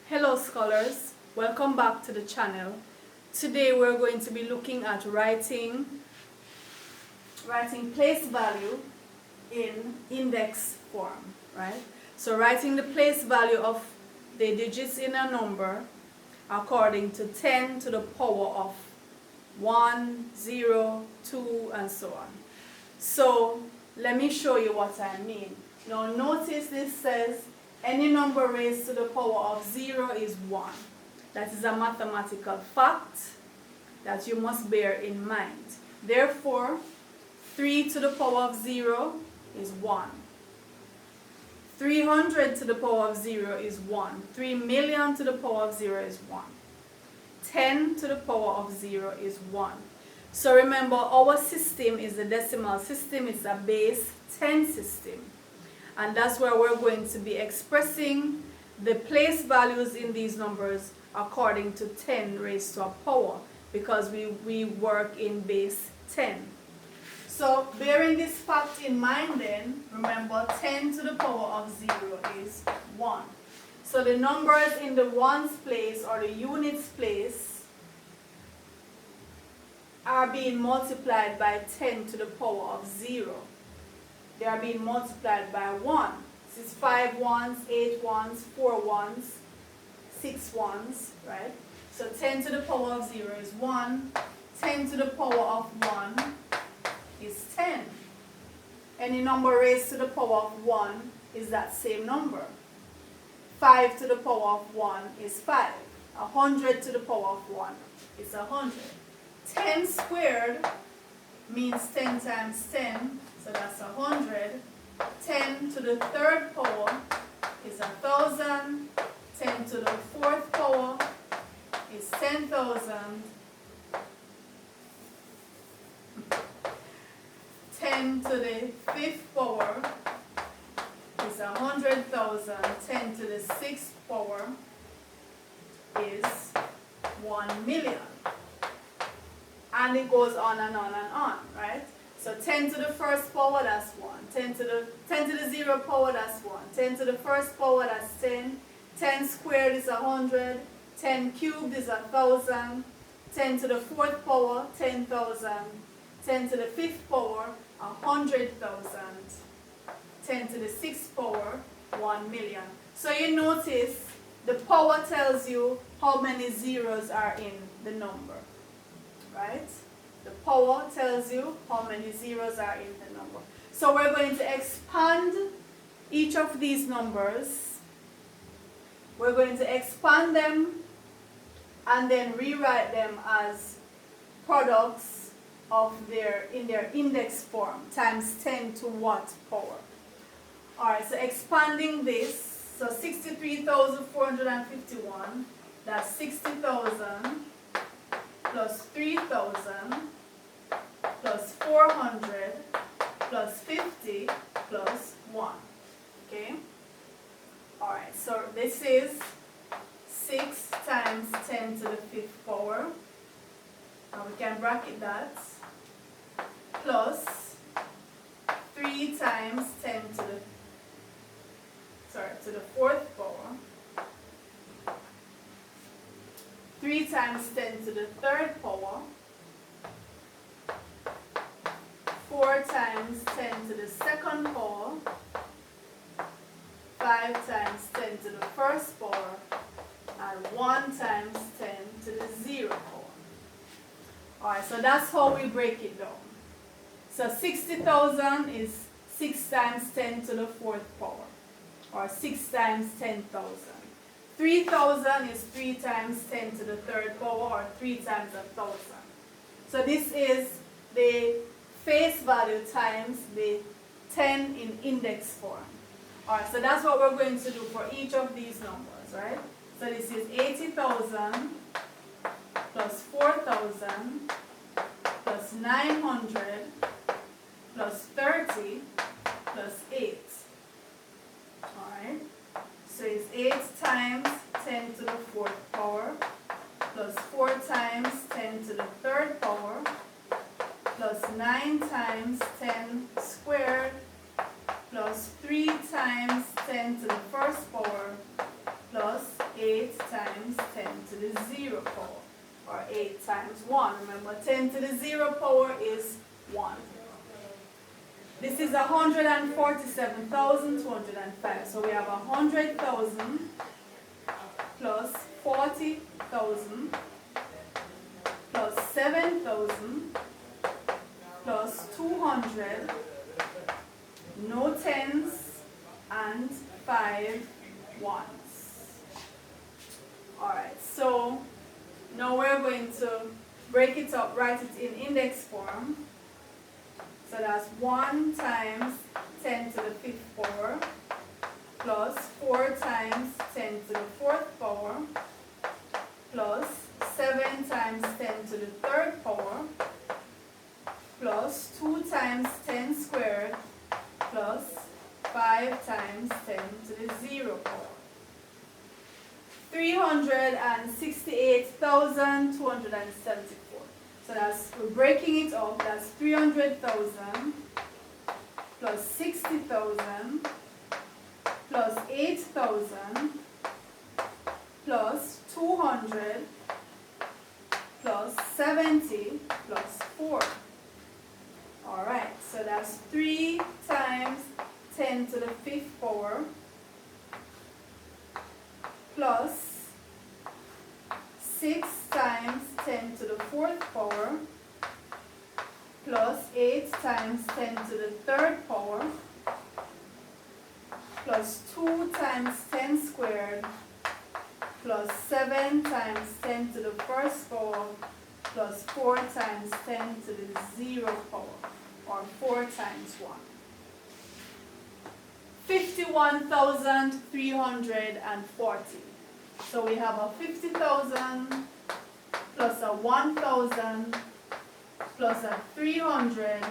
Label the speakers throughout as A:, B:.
A: Hello scholars, welcome back to the channel. Today we're going to be looking at writing place value in index form, right? So writing the place value of the digits in a number according to 10 to the power of 1, 0, 2, and so on. So let me show you what I mean. Now notice this says any number raised to the power of 0 is 1. That is a mathematical fact that you must bear in mind. Therefore, 3 to the power of 0 is 1. 300 to the power of 0 is 1. 3 million to the power of 0 is 1. 10 to the power of 0 is 1. So remember, our system is a decimal system. It's a base 10 system. And that's where we're going to be expressing the place values in these numbers according to 10 raised to a power, because we work in base 10. So bearing this fact in mind then, remember 10 to the power of 0 is 1. So the numbers in the ones place or the units place are being multiplied by 10 to the power of 0. They are being multiplied by 1. This is 5 ones, 8 ones, 4 ones, 6 ones, right? So 10 to the power of 0 is 1. 10 to the power of 1 is 10. Any number raised to the power of 1 is that same number. 5 to the power of 1 is 5. 100 to the power of 1 is 100. 10 squared means 10 times 10, so that's 100. 10 to the third power is 1,000. 10 to the fourth power is 10,000. 10 to the fifth power is 100,000. 10 to the sixth power is 1 million. And it goes on and on and on, right? So 10 to the first power, that's 1. 10 to the 0 power, that's 1. 10 to the first power, that's 10. 10 squared is 100. 10 cubed is 1,000. 10 to the fourth power, 10,000. 10 to the fifth power, 100,000. 10 to the sixth power, 1 million. So you notice the power tells you how many zeros are in the number, right? The power tells you how many zeros are in the number. So we're going to expand each of these numbers. We're going to expand them and then rewrite them as products of in their index form times 10 to what power. Alright, so expanding this, so 63,451, that's 60,000 plus 3,000 plus 400 plus 50 plus 1. Okay? Alright, so this is 6 times 10 to the fifth power. And we can bracket that. Plus 3 times 10 to the fourth power. 3 times 10 to the third power. 4 times 10 to the second power. 5 times 10 to the first power. And 1 times 10 to the 0 power. Alright, so that's how we break it down. So 60,000 is 6 times 10 to the fourth power. Or 6 times 10,000. 3,000 is 3 times 10 to the third power, or 3 times 1,000. So this is the face value times the 10 in index form. Alright, so that's what we're going to do for each of these numbers, right? So this is 80,000 plus 4,000 plus 900 plus 30 plus 8. Alright, so it's 8 times 10 to the fourth power plus 4 times 10 to the third power plus 9 times 10 squared plus 3 times 10 to the first power plus 8 times 10 to the 0 power, or 8 times 1. Remember, 10 to the 0 power is 1. This is 147,205. So we have 100,000 plus 40,000 plus 7,000 plus 200, no tens and 5 ones. Alright, so now we're going to break it up, write it in index form. So that's 1 times 10 to the 5th power plus 4 times 10 to the 4th power plus 7 times 10 to the 3rd power plus 2 times 10 squared plus 5 times 10 to the 0 power. 368,274. So that's, we're breaking it up, that's 300,000 plus 60,000 plus 8,000 plus 200 plus 70 plus 4. Alright, so that's 3 times 10 to the 5th power plus 6 times 10 to the 4th power plus 8 times 10 to the 3rd power plus 2 times 10 squared plus 7 times 10 to the 1st power plus 4 times 10 to the 0 power, or 4 times 1. 51,340. So we have a 50,000 plus a 1,000 plus a 300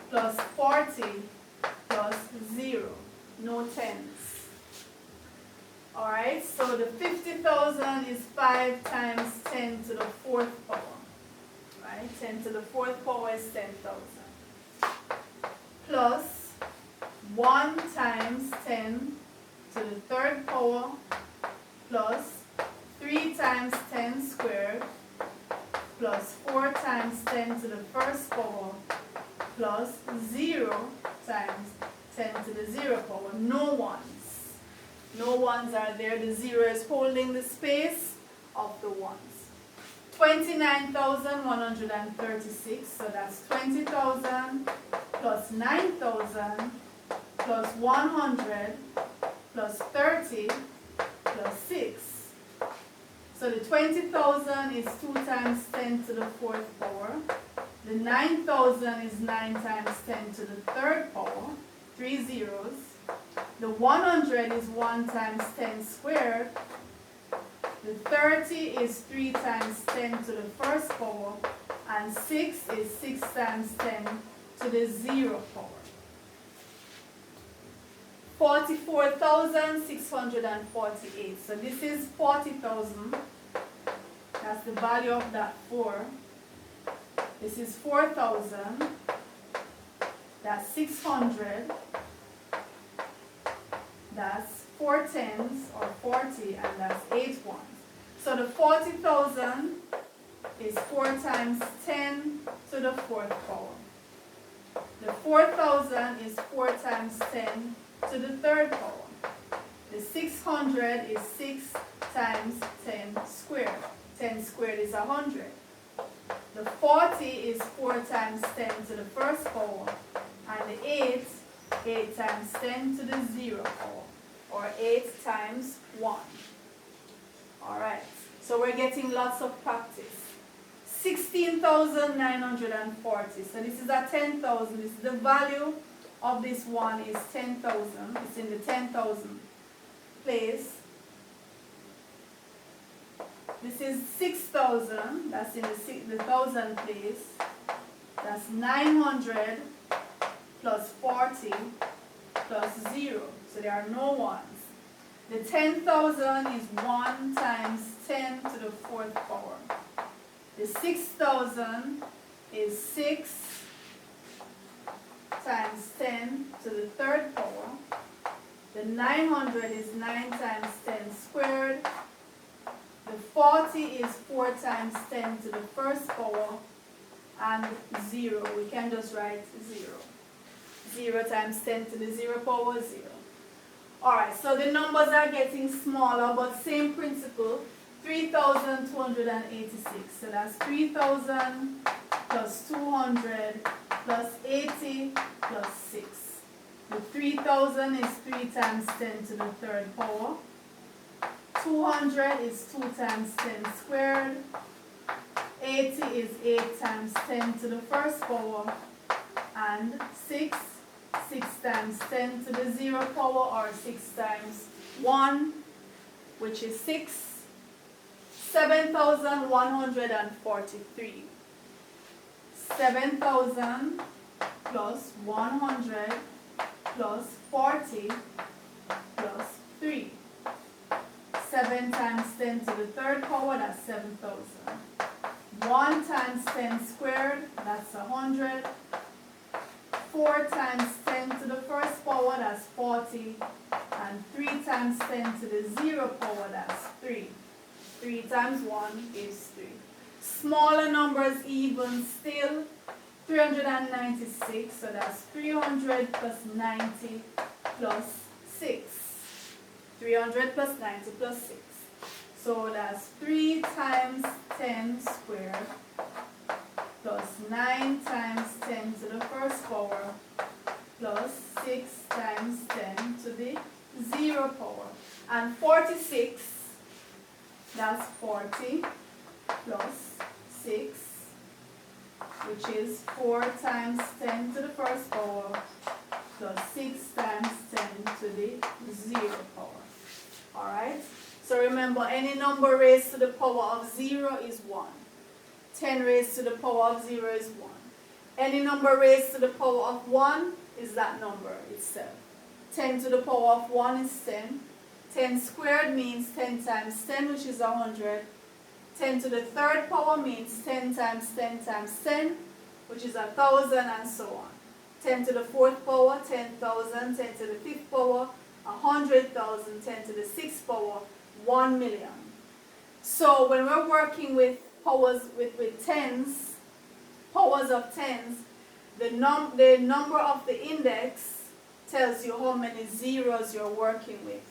A: plus 40 plus 0. No tens. Alright, so the 50,000 is 5 times 10 to the 4th power. Right? 10 to the 4th power is 10,000. Plus 1 times 10 to the 3rd power plus 3 times 10 squared plus 4 times 10 to the 1st power plus 0 times 10 to the 0 power. No ones. No ones are there. The 0 is holding the space of the ones. 29,136. So that's 20,000 plus 9,000 plus 100 plus 30 plus 6. So the 20,000 is 2 times 10 to the 4th power. The 9,000 is 9 times 10 to the 3rd power. 3 zeros. The 100 is 1 times 10 squared. The 30 is 3 times 10 to the 1st power. And 6 is 6 times 10 to the 0 power. 44,648. So this is 40,000. That's the value of that 4. This is 4,000. That's 600. That's 4 tens, or 40, and that's 8 ones. So the 40,000 is 4 times 10 to the 4th power. The 4,000 is 4 times 10 to the 3rd power. The 600 is 6 times 10 squared. 10 squared is 100. The 40 is 4 times 10 to the 1st power. And the 8 times 10 to the 0 power, or 8 times 1. Alright, so we're getting lots of practice. 16,940. So this is a 10,000. This is the value of this one is 10,000. It's in the 10,000 place. This is 6,000. That's in the 1,000 place. That's 900 plus 40 plus 0. So there are no ones. The 10,000 is 1 times 10 to the 4th power. The 6,000 is 6 times 10 to the 3rd power. The 900 is 9 times 10 squared 40 is 4 times 10 to the first power and 0. We can just write 0. 0 times 10 to the 0 power 0. Alright, so the numbers are getting smaller, but same principle. 3,286. So that's 3,000 plus 200 plus 80 plus 6. The 3,000 is 3 times 10 to the third power. 200 is 2 times 10 squared. 80 is 8 times 10 to the first power. And 6 times 10 to the 0 power, or 6 times 1, which is 6. 7,143. 7,000 plus 100 plus 40 plus 3. 7 times 10 to the third power, that's 7,000. 1 times 10 squared, that's 100. 4 times 10 to the first power, that's 40. And 3 times 10 to the 0 power, that's 3. 3 times 1 is 3. Smaller numbers even still. 396, so that's 300 plus 90 plus 6. 300 plus 90 plus 6. So that's 3 times 10 squared plus 9 times 10 to the first power plus 6 times 10 to the 0 power. And 46, that's 40 plus 6, which is 4 times 10 to the first power plus 6 times 10 to the 0 power. Alright? So remember, any number raised to the power of 0 is 1. 10 raised to the power of 0 is 1. Any number raised to the power of 1 is that number itself. 10 to the power of 1 is 10. 10 squared means 10 times 10, which is 100. 10 to the third power means 10 times 10 times 10, which is 1,000, and so on. 10 to the fourth power, 10,000. 10 to the fifth power, 100,000. 10 to the sixth power, 1 million. So when we're working with powers, with tens, powers of tens, the number of the index tells you how many zeros you're working with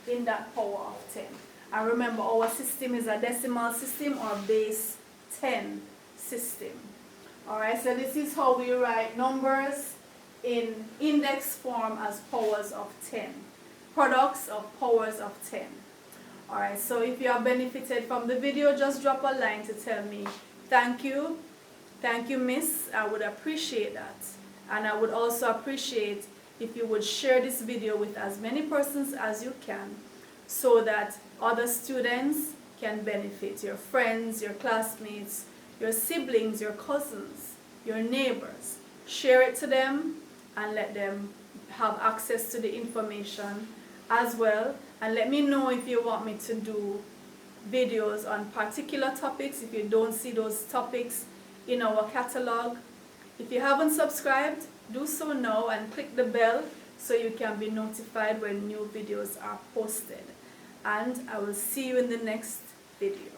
A: in that power of 10. And remember, our system is a decimal system or base 10 system. Alright, so this is how we write numbers in index form as powers of 10. Products of powers of 10. Alright, so if you have benefited from the video, just drop a line to tell me thank you. Thank you, miss. I would appreciate that. And I would also appreciate if you would share this video with as many persons as you can, so that other students can benefit. Your friends, your classmates, your siblings, your cousins, your neighbors. Share it to them and let them have access to the information as well. And let me know if you want me to do videos on particular topics, if you don't see those topics in our catalog. If you haven't subscribed, do so now and click the bell so you can be notified when new videos are posted. And I will see you in the next video.